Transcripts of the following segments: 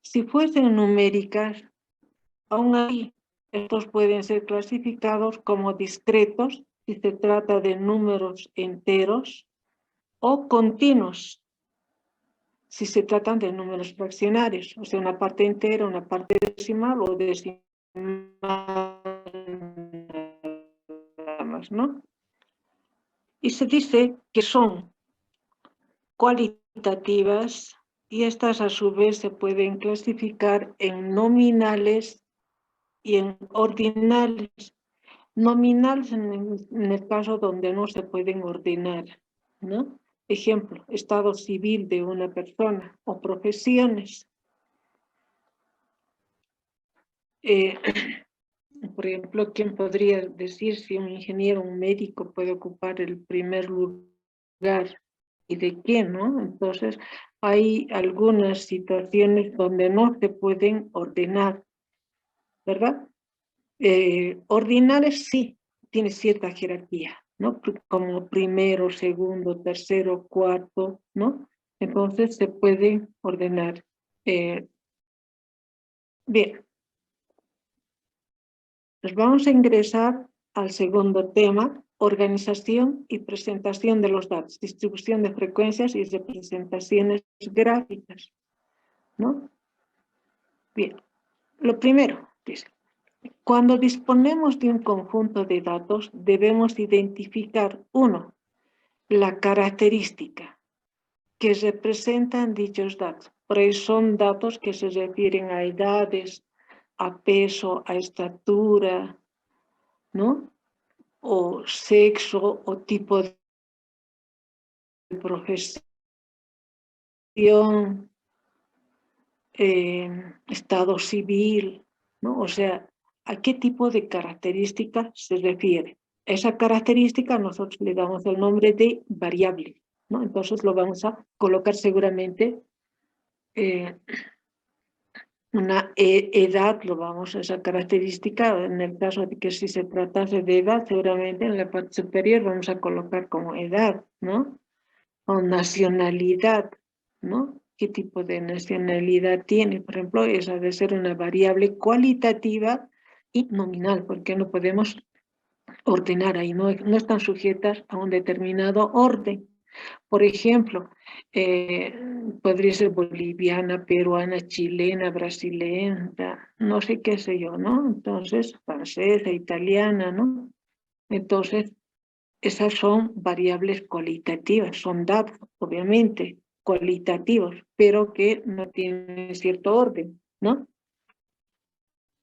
Si fuesen numéricas, aún así, estos pueden ser clasificados como discretos si se trata de números enteros o continuos si se tratan de números fraccionarios, o sea, una parte entera, una parte decimal o decimal, ¿no? Y se dice que son cualitativas y estas a su vez se pueden clasificar en nominales y en ordinales. Nominales en el caso donde no se pueden ordenar, ¿no? Ejemplo, estado civil de una persona o profesiones. Por ejemplo, ¿quién podría decir si un ingeniero, un médico puede ocupar el primer lugar y de qué, ¿no? Entonces, hay algunas situaciones donde no se pueden ordenar, ¿verdad? Ordinales sí, tiene cierta jerarquía, ¿no? Como primero, segundo, tercero, cuarto, ¿no? Entonces se puede ordenar. Bien, nos vamos a ingresar al segundo tema, organización y presentación de los datos, distribución de frecuencias y representaciones gráficas, ¿no? Bien, lo primero, dice, cuando disponemos de un conjunto de datos, debemos identificar, uno, la característica que representan dichos datos. Por ahí son datos que se refieren a edades, a peso, a estatura, ¿no? O sexo, o tipo de profesión, estado civil, ¿no? O sea, ¿a qué tipo de característica se refiere? Esa característica nosotros le damos el nombre de variable, ¿no? Entonces lo vamos a colocar seguramente una edad, lo vamos a esa característica, en el caso de que si se tratase de edad, seguramente en la parte superior vamos a colocar como edad, ¿no? O nacionalidad, ¿no? ¿Qué tipo de nacionalidad tiene? Por ejemplo, esa debe ser una variable cualitativa y nominal, porque no podemos ordenar ahí, no están sujetas a un determinado orden. Por ejemplo, podría ser boliviana, peruana, chilena, brasileña, no sé qué sé yo, ¿no? Entonces, francesa, italiana, ¿no? Entonces, esas son variables cualitativas, son datos, obviamente, cualitativos, pero que no tienen cierto orden, ¿no?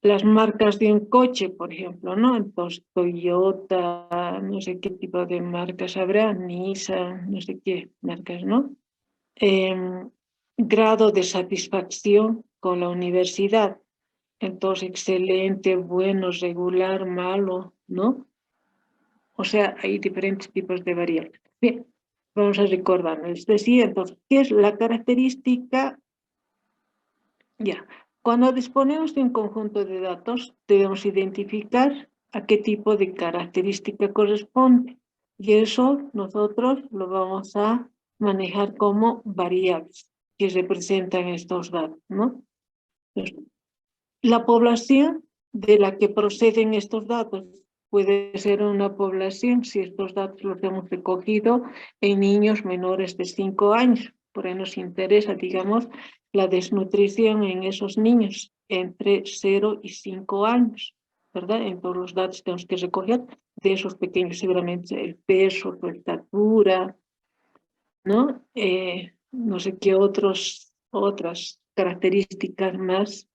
Las marcas de un coche, por ejemplo, ¿no? Entonces, Toyota, no sé qué tipo de marcas habrá, Nissan, no sé qué marcas, ¿no? Grado de satisfacción con la universidad. Entonces, excelente, bueno, regular, malo, ¿no? O sea, hay diferentes tipos de variables. Bien, vamos a recordar. Es decir, entonces, ¿qué es la característica? Ya, cuando disponemos de un conjunto de datos, debemos identificar a qué tipo de característica corresponde. Y eso nosotros lo vamos a manejar como variables que representan estos datos, ¿no? Entonces, la población de la que proceden estos datos puede ser una población, si estos datos los hemos recogido en niños menores de 5 años. Por ahí nos interesa, digamos, la desnutrición en esos niños entre 0 y 5 años, ¿verdad? En todos los datos tenemos que recoger de esos pequeños, seguramente el peso, la estatura, ¿no? No sé qué otras características más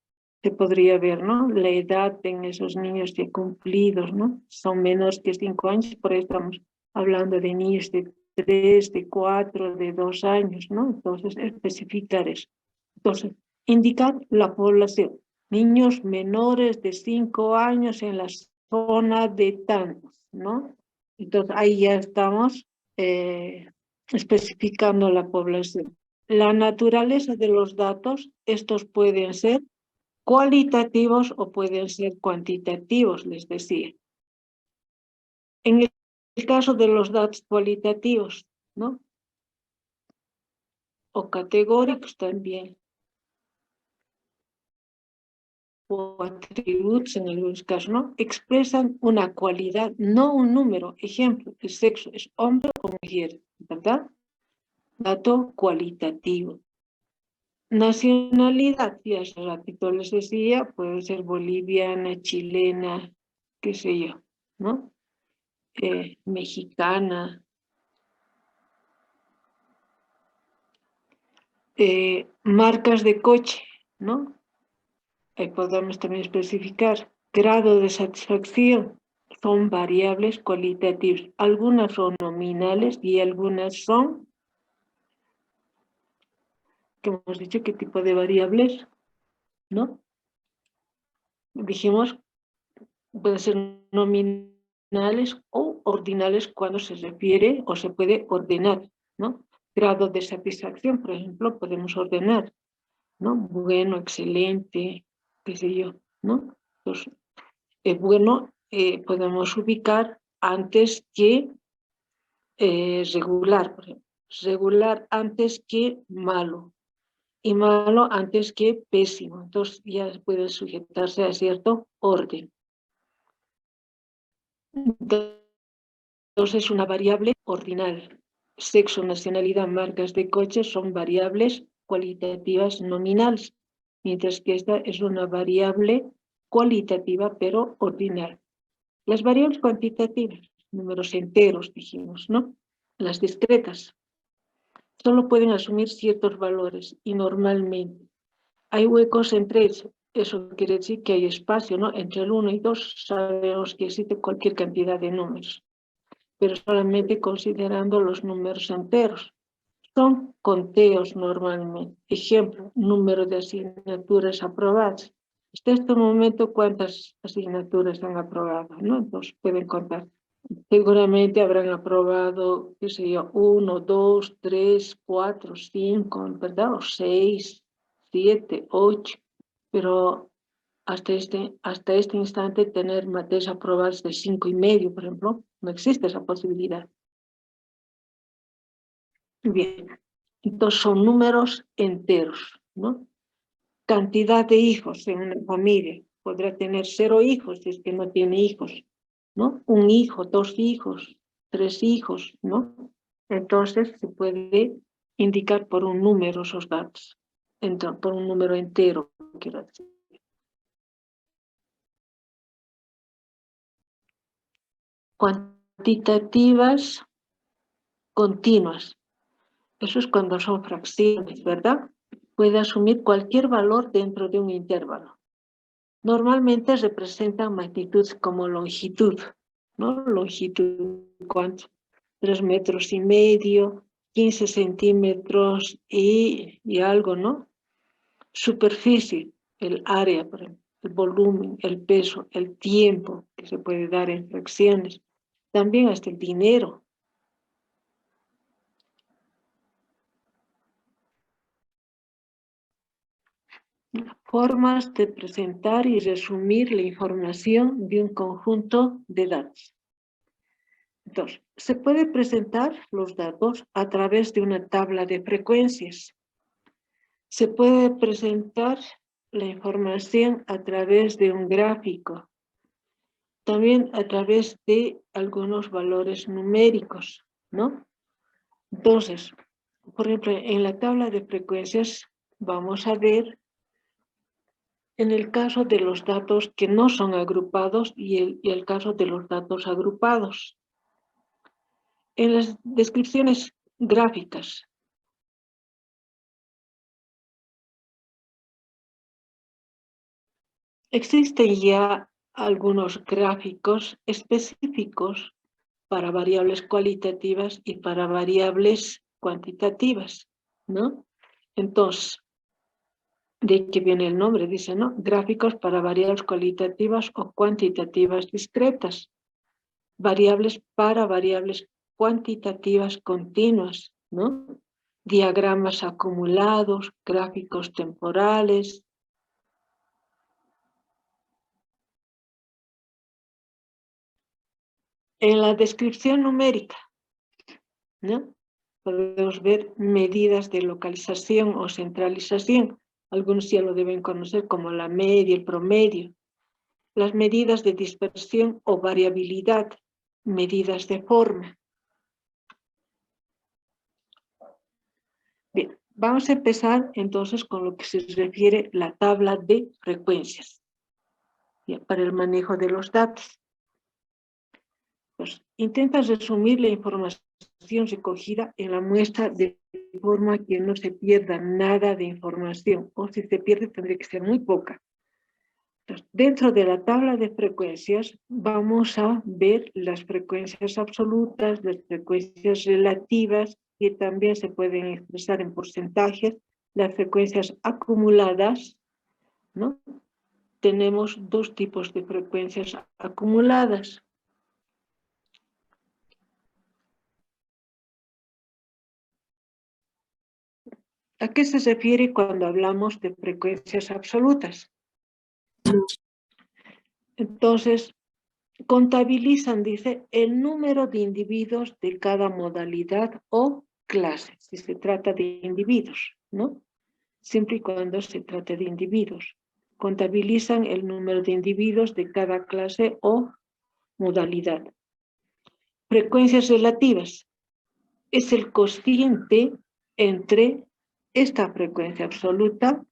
se podría ver, ¿no? La edad en esos niños ya cumplidos, ¿no? Son menores que 5 años, por eso estamos hablando de niños de 3, de 4, de 2 años, ¿no? Entonces, especificar eso. Entonces, indicar la población. Niños menores de 5 años en la zona de tantos, ¿no? Entonces, ahí ya estamos especificando la población. La naturaleza de los datos, estos pueden ser cualitativos o pueden ser cuantitativos, les decía. En el caso de los datos cualitativos, ¿no? O categóricos también. o atributos en algunos casos, ¿no? Expresan una cualidad, no un número. Ejemplo, el sexo es hombre o mujer, ¿verdad? Dato cualitativo. Nacionalidad, ya hace ratito les decía, puede ser boliviana, chilena, qué sé yo, ¿no? Mexicana. Marcas de coche, ¿no? Ahí podemos también especificar. Grado de satisfacción. Son variables cualitativas. Algunas son nominales y algunas son, que hemos dicho, qué tipo de variables, ¿no? Dijimos, pueden ser nominales o ordinales cuando se refiere o se puede ordenar, ¿no? Grado de satisfacción, por ejemplo, podemos ordenar, ¿no? Bueno, excelente, qué sé yo, ¿no? Entonces, bueno, podemos ubicar antes que regular, por ejemplo. Regular antes que malo y malo antes que pésimo. Entonces ya puede sujetarse a cierto orden. Entonces una variable ordinal. Sexo, nacionalidad, marcas de coches son variables cualitativas nominales, mientras que esta es una variable cualitativa pero ordinal. Las variables cuantitativas, números enteros, dijimos, ¿no? Las discretas, solo pueden asumir ciertos valores y normalmente hay huecos entre ellos. Eso quiere decir que hay espacio, ¿no? Entre el 1 y 2 sabemos que existe cualquier cantidad de números, pero solamente considerando los números enteros. Son conteos normalmente. Ejemplo, número de asignaturas aprobadas. Hasta este momento, ¿cuántas asignaturas han aprobado? ¿No? Entonces pueden contar. Seguramente habrán aprobado, qué sé yo, 1, 2, 3, 4, 5, ¿verdad? O 6, 7, 8. Pero hasta este instante tener materias aprobadas de 5,5, por ejemplo, no existe esa posibilidad. Bien, entonces son números enteros, ¿no? Cantidad de hijos en una familia. Podrá tener 0 hijos si es que no tiene hijos, ¿no? 1 hijo, 2 hijos, 3 hijos, ¿no? Entonces se puede indicar por un número esos datos, entonces, por un número entero, quiero decir. Cuantitativas continuas. Eso es cuando son fracciones, ¿verdad? Puede asumir cualquier valor dentro de un intervalo. Normalmente representan magnitudes como longitud, ¿no? Longitud, ¿cuánto? 3,5 metros, 15 centímetros y algo, ¿no? Superficie, el área, por ejemplo, el volumen, el peso, el tiempo que se puede dar en fracciones. También hasta el dinero. Formas de presentar y resumir la información de un conjunto de datos. Entonces, se puede presentar los datos a través de una tabla de frecuencias. Se puede presentar la información a través de un gráfico. También a través de algunos valores numéricos, ¿no? Entonces, por ejemplo, en la tabla de frecuencias vamos a ver en el caso de los datos que no son agrupados y el caso de los datos agrupados. En las descripciones gráficas, existen ya algunos gráficos específicos para variables cualitativas y para variables cuantitativas, ¿no? Entonces, de que viene el nombre, dice, ¿no? Gráficos para variables cualitativas o cuantitativas discretas. Variables para variables cuantitativas continuas, ¿no? Diagramas acumulados, gráficos temporales. En la descripción numérica, ¿no? Podemos ver medidas de localización o centralización. algunos ya lo deben conocer como la media, el promedio, las medidas de dispersión o variabilidad, medidas de forma. Bien, vamos a empezar entonces con lo que se refiere a la tabla de frecuencias, bien, para el manejo de los datos. Pues, intenta resumir la información recogida en la muestra de forma que no se pierda nada de información, o si se pierde tendría que ser muy poca. Entonces, dentro de la tabla de frecuencias vamos a ver las frecuencias absolutas, las frecuencias relativas, que también se pueden expresar en porcentajes, las frecuencias acumuladas, ¿no? Tenemos dos tipos de frecuencias acumuladas. ¿A qué se refiere cuando hablamos de frecuencias absolutas? Entonces, contabilizan, dice, el número de individuos de cada modalidad o clase, si se trata de individuos, ¿no? Siempre y cuando se trate de individuos. Contabilizan el número de individuos de cada clase o modalidad. Frecuencias relativas. Es el cociente entre esta frecuencia absoluta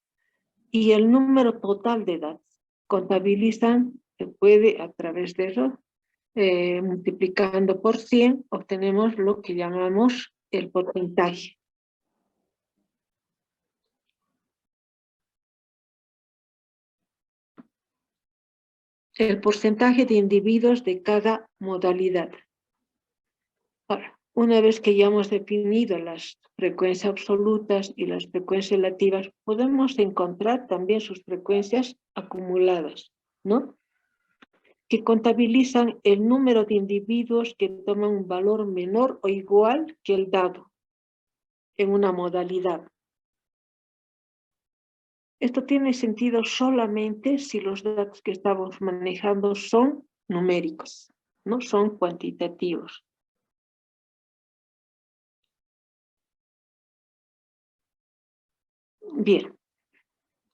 y el número total de datos. Contabilizan, se puede a través de eso, multiplicando por 100, obtenemos lo que llamamos el porcentaje. El porcentaje de individuos de cada modalidad. Ahora, una vez que ya hemos definido las frecuencias absolutas y las frecuencias relativas, podemos encontrar también sus frecuencias acumuladas, ¿no? Que contabilizan el número de individuos que toman un valor menor o igual que el dado en una modalidad. Esto tiene sentido solamente si los datos que estamos manejando son numéricos, no son cuantitativos. Bien,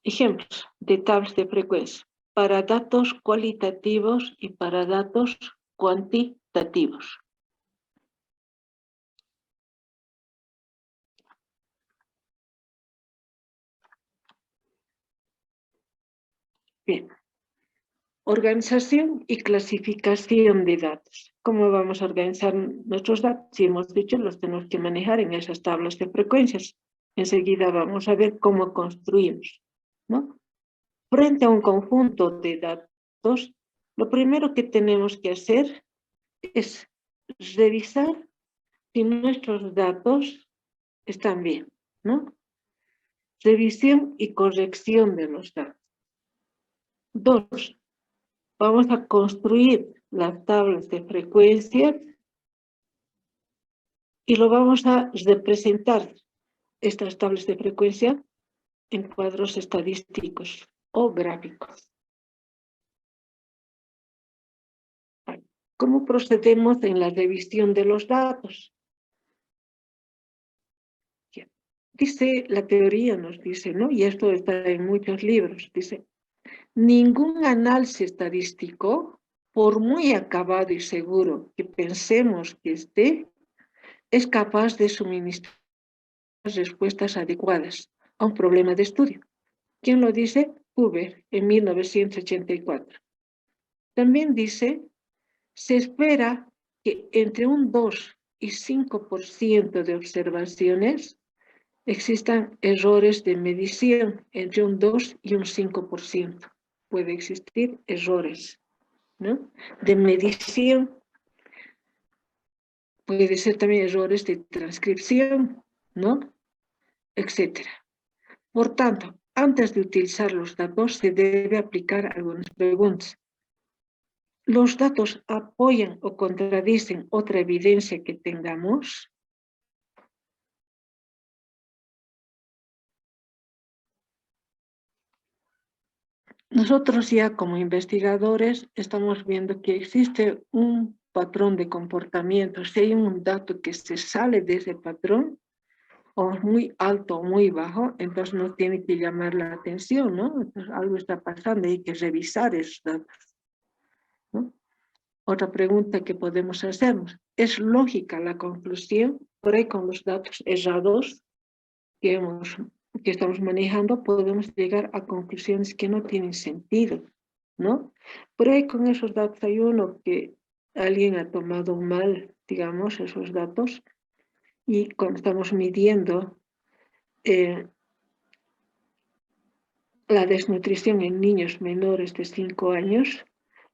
ejemplos de tablas de frecuencia para datos cualitativos y para datos cuantitativos. Bien, organización y clasificación de datos. ¿Cómo vamos a organizar nuestros datos? Si hemos dicho, los tenemos que manejar en esas tablas de frecuencias. Enseguida vamos a ver cómo construimos, ¿no? Frente a un conjunto de datos, lo primero que tenemos que hacer es revisar si nuestros datos están bien, ¿no? Revisión y corrección de los datos. 2. Vamos a construir las tablas de frecuencias y lo vamos a representar, estas tablas de frecuencia, en cuadros estadísticos o gráficos. ¿Cómo procedemos en la revisión de los datos? Dice, la teoría nos dice, ¿no? Y esto está en muchos libros, dice, ningún análisis estadístico, por muy acabado y seguro que pensemos que esté, es capaz de suministrar respuestas adecuadas a un problema de estudio. ¿Quién lo dice? Huber, en 1984. También dice, se espera que entre un 2 y 5% de observaciones existan errores de medición, entre un 2 y un 5%. Puede existir errores, ¿no? De medición. Puede ser también errores de transcripción, ¿no? Etcétera. Por tanto, antes de utilizar los datos, se debe aplicar algunas preguntas. ¿Los datos apoyan o contradicen otra evidencia que tengamos? Nosotros ya como investigadores estamos viendo que existe un patrón de comportamiento. Si hay un dato que se sale de ese patrón, o muy alto o muy bajo, entonces nos tiene que llamar la atención, ¿no? Entonces algo está pasando, hay que revisar esos datos, ¿no? Otra pregunta que podemos hacernos, ¿es lógica la conclusión? Por ahí con los datos errados que estamos manejando podemos llegar a conclusiones que no tienen sentido, ¿no? Por ahí con esos datos hay uno que alguien ha tomado mal, digamos, esos datos, y cuando estamos midiendo la desnutrición en niños menores de 5 años,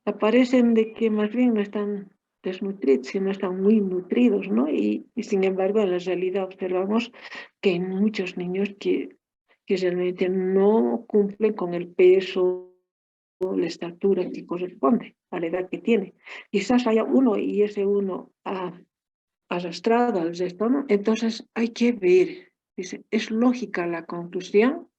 aparecen de que más bien no están desnutridos, sino están muy nutridos, ¿no? Y sin embargo, en la realidad observamos que hay muchos niños que realmente no cumplen con el peso o la estatura que corresponde a la edad que tiene. Quizás haya uno y ese uno ha arrastrado al resto, ¿no? Entonces hay que ver, dice, ¿es lógica la conclusión?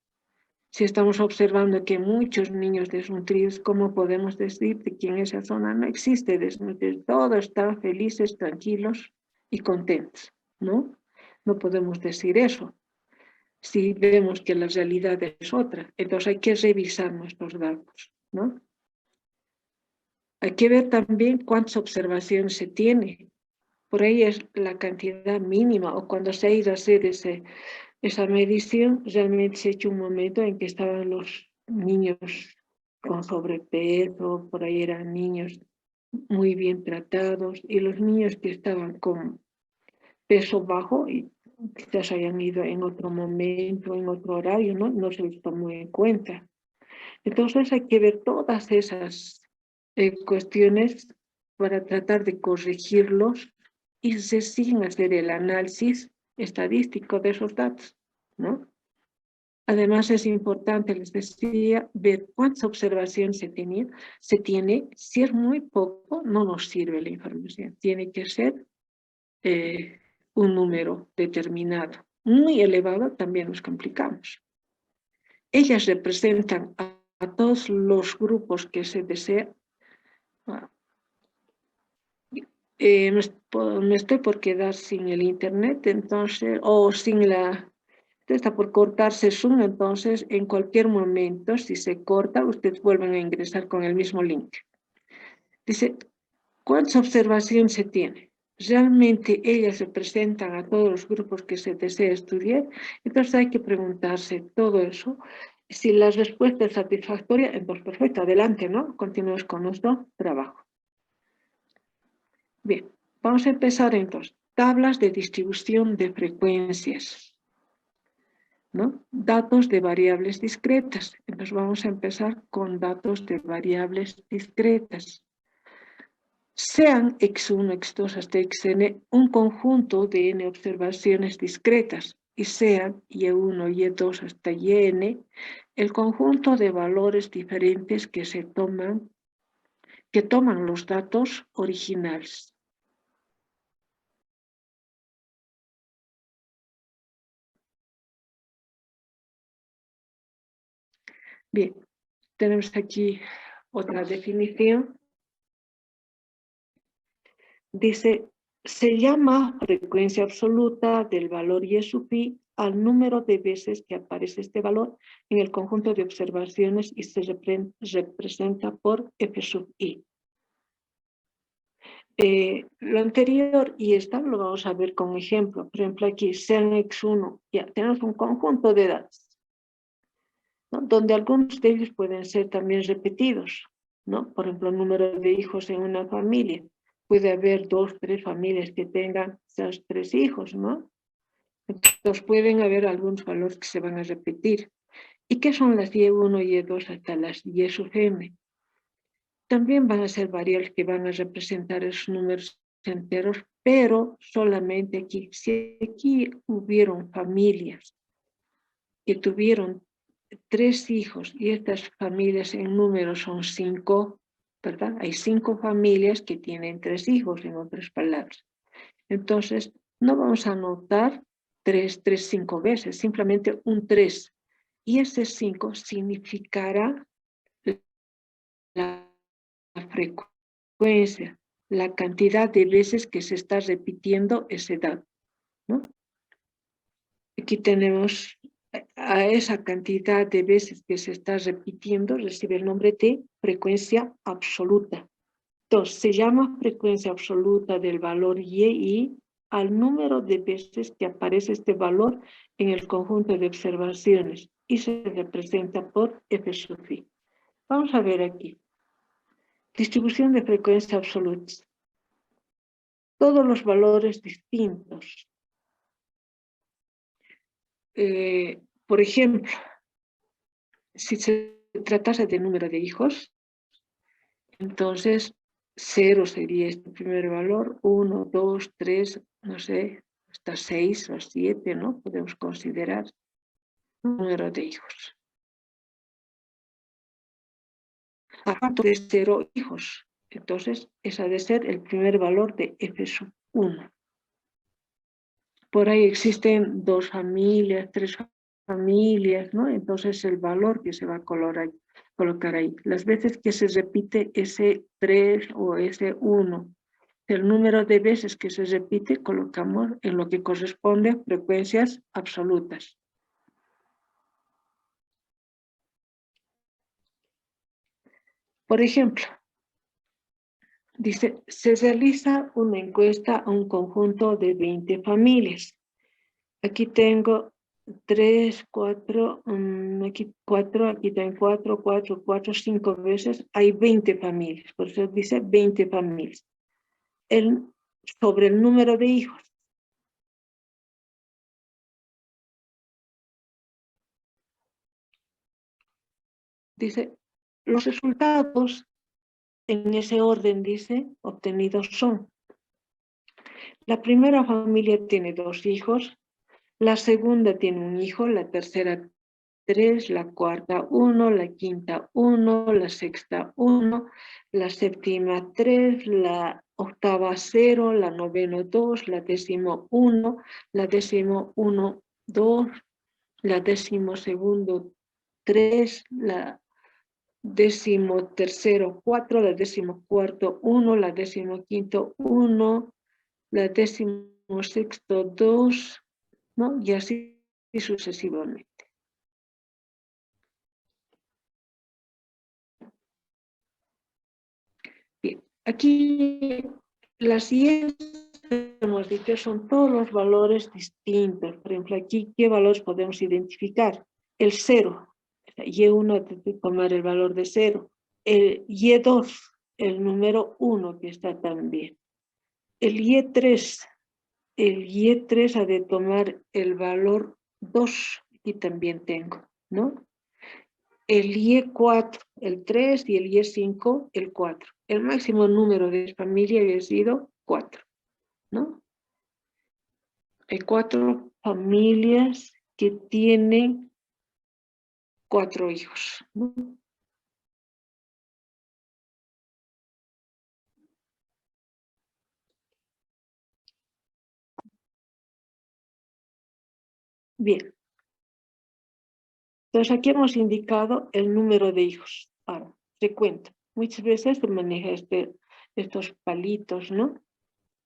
Si estamos observando que muchos niños desnutridos, ¿cómo podemos decir que en esa zona no existe desnutrición? Todos están felices, tranquilos y contentos, ¿no? No podemos decir eso. Si vemos que la realidad es otra, entonces hay que revisar nuestros datos, ¿no? Hay que ver también cuántas observaciones se tiene. Por ahí es la cantidad mínima, o cuando se ha ido a hacer esa medición, realmente se ha hecho un momento en que estaban los niños con sobrepeso, por ahí eran niños muy bien tratados, y los niños que estaban con peso bajo y quizás hayan ido en otro momento, en otro horario, ¿no? No se les tomó en cuenta. Entonces hay que ver todas esas cuestiones para tratar de corregirlos y recién hacer el análisis estadístico de esos datos, ¿no? Además es importante, les decía, ver cuántas observaciones se tiene. Si es muy poco, no nos sirve la información. Tiene que ser un número determinado. Muy elevado también nos complicamos. Ellas representan a todos los grupos que se desea. Me estoy por quedar sin el internet, entonces, o sin la... Está por cortarse Zoom, entonces en cualquier momento, si se corta, ustedes vuelven a ingresar con el mismo link. Dice, ¿cuántas observaciones se tiene? ¿Realmente ellas representan a todos los grupos que se desea estudiar? Entonces hay que preguntarse todo eso. Si la respuesta es satisfactoria, entonces perfecto, adelante, ¿no? Continuemos con nuestro trabajo. Bien, vamos a empezar entonces. Tablas de distribución de frecuencias, ¿no? Datos de variables discretas. Entonces vamos a empezar con datos de variables discretas. Sean x1, x2 hasta xn un conjunto de n observaciones discretas y sean y1, y2 hasta yn el conjunto de valores diferentes que toman los datos originales. Bien, tenemos aquí otra definición. Dice, se llama frecuencia absoluta del valor y su pi al número de veces que aparece este valor en el conjunto de observaciones y se representa por f sub i. Lo anterior y esta lo vamos a ver con ejemplo. Por ejemplo, aquí sean x1, ya tenemos un conjunto de datos, ¿no? Donde algunos de ellos pueden ser también repetidos, ¿no? Por ejemplo, el número de hijos en una familia. Puede haber 2, 3 familias que tengan esos 3 hijos, ¿no? Entonces pueden haber algunos valores que se van a repetir. ¿Y qué son las Y1 y Y2 hasta las Y sub m? También van a ser variables que van a representar esos números enteros, pero solamente aquí. Si aquí hubieron familias que tuvieron 3 hijos y estas familias en número son 5, ¿verdad? Hay 5 familias que tienen 3 hijos, en otras palabras. Entonces, no vamos a anotar 3, 5 veces, simplemente un 3. Y ese 5 significará la frecuencia, la cantidad de veces que se está repitiendo ese dato, ¿no? Aquí tenemos a esa cantidad de veces que se está repitiendo, recibe el nombre de frecuencia absoluta. Entonces, se llama frecuencia absoluta del valor y al número de veces que aparece este valor en el conjunto de observaciones y se representa por F sub i. Vamos a ver aquí. Distribución de frecuencia absoluta. Todos los valores distintos. Por ejemplo, si se tratase de número de hijos, entonces 0 sería este primer valor, 1, 2, 3, no sé, hasta 6 o 7, ¿no? Podemos considerar número de hijos. ¿A cuánto de 0 hijos? Entonces, ese ha de ser el primer valor de F sub 1. Por ahí existen 2 familias, 3 familias, ¿no? Entonces el valor que se va a colocar ahí. Las veces que se repite ese 3 o ese 1, el número de veces que se repite colocamos en lo que corresponde a frecuencias absolutas. Por ejemplo, dice, se realiza una encuesta a un conjunto de 20 familias. Aquí tengo 3, 4, aquí 4, aquí tengo 4, 4, 4, 5 veces. Hay 20 familias, por eso dice 20 familias. Sobre el número de hijos. Dice, los resultados en ese orden, dice, obtenidos son. La primera familia tiene 2 hijos, la segunda tiene un hijo, la tercera 3, la cuarta 1, la quinta 1, la sexta 1, la séptima 3, la octava 0, la novena 2, la décimo 1, la décimo 1, 2, la décimo segundo 3, la décimo tercero 4, la décimo cuarto 1, la décimo quinto 1, la décimo sexto 2, ¿no? Y así sucesivamente. Bien, aquí las siguientes, hemos dicho, son todos los valores distintos. Por ejemplo, aquí, ¿qué valores podemos identificar? El 0, Y1 tiene que tomar el valor de 0. El Y2, el número 1 que está también. El Y3 ha de tomar el valor 2, aquí también tengo, ¿no? El Y4, el 3 y el Y5, el 4. El máximo número de familia había sido 4, ¿no? Hay 4 familias que tienen 4 hijos, ¿no? Bien. Entonces aquí hemos indicado el número de hijos. Ahora, te cuento. Muchas veces se maneja estos palitos, ¿no?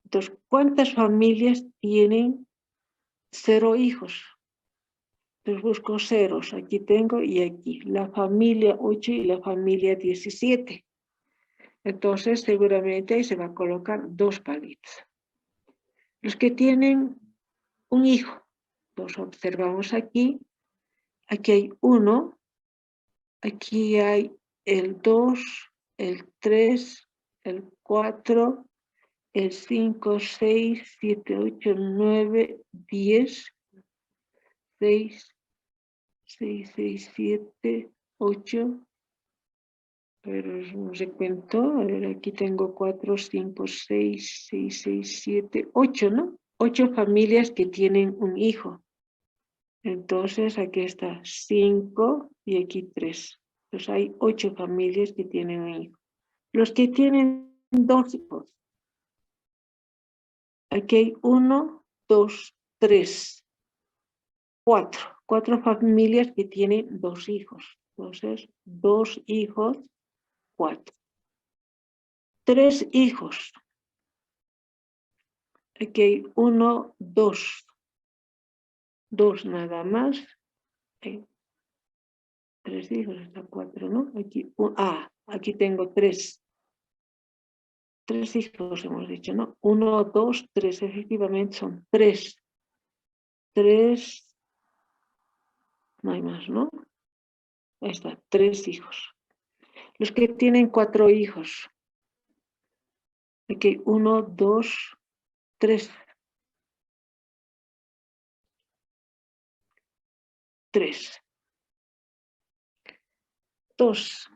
Entonces, ¿cuántas familias tienen 0 hijos? Entonces busco ceros, aquí tengo y aquí, la familia 8 y la familia 17. Entonces seguramente ahí se va a colocar 2 palitos. Los que tienen un hijo, los observamos aquí hay 1, aquí hay el 2, el 3, el 4, el 5, 6, 7, 8, 9, 10, 6, 6, 6, 7, 8, pero un recuento, a ver, aquí tengo 4, 5, 6, 6, 6, 7, 8, ¿no? 8 familias que tienen un hijo. Entonces aquí está 5 y aquí 3. Entonces hay 8 familias que tienen un hijo. Los que tienen 2 hijos. Aquí hay 1, 2, 3, 4. 4 familias que tienen 2 hijos. Entonces, 2 hijos, 4. 3 hijos. Aquí hay 1, 2. 2 nada más. 3 hijos, hasta 4, ¿no? Aquí tengo 3. 3 hijos hemos dicho, ¿no? 1, 2, 3, efectivamente son 3. 3, no hay más, ¿no? Ahí está, 3 hijos. Los que tienen 4 hijos. Aquí 1, 2, 3. 3. 2.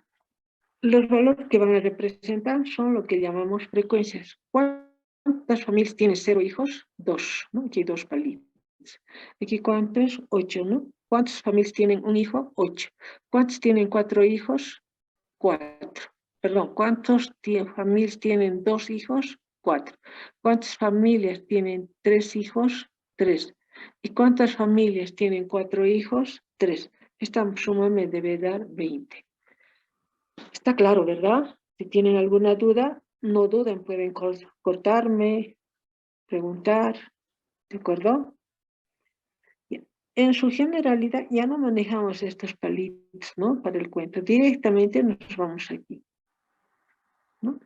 Los valores que van a representar son lo que llamamos frecuencias. ¿Cuántas familias tienen 0 hijos? 2, ¿no? Aquí hay 2 palitos. Aquí ¿cuántos? 8, ¿no? ¿Cuántas familias tienen un hijo? 8. ¿Cuántos tienen 4 hijos? 4. Perdón, ¿cuántas familias tienen 2 hijos? 4. ¿Cuántas familias tienen 3 hijos? 3. ¿Y cuántas familias tienen 4 hijos? 3. Esta suma me debe dar 20. Está claro, ¿verdad? Si tienen alguna duda, no duden, pueden cortarme, preguntar, ¿de acuerdo? Bien. En su generalidad ya no manejamos estos palitos, ¿no? Para el cuento. Directamente nos vamos aquí, ¿no?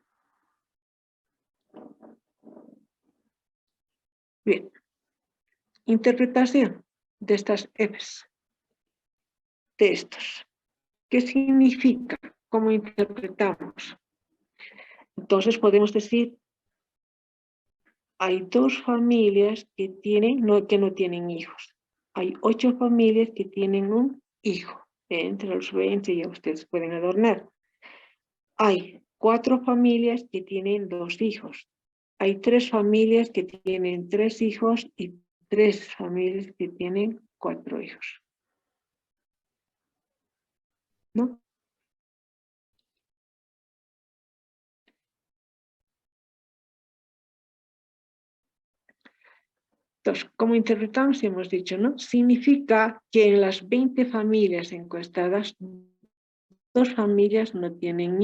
Bien. Interpretación de estas Fs, de estos. ¿Qué significa? ¿Cómo interpretamos? Entonces podemos decir, hay 2 familias que no tienen hijos. Hay 8 familias que tienen un hijo. Entre los 20 ya ustedes pueden adornar. Hay 4 familias que tienen 2 hijos. Hay 3 familias que tienen 3 hijos y 3 familias que tienen 4 hijos. ¿No? Entonces, ¿cómo interpretamos? Hemos dicho, ¿no? Significa que en las 20 familias encuestadas, 2 familias no tienen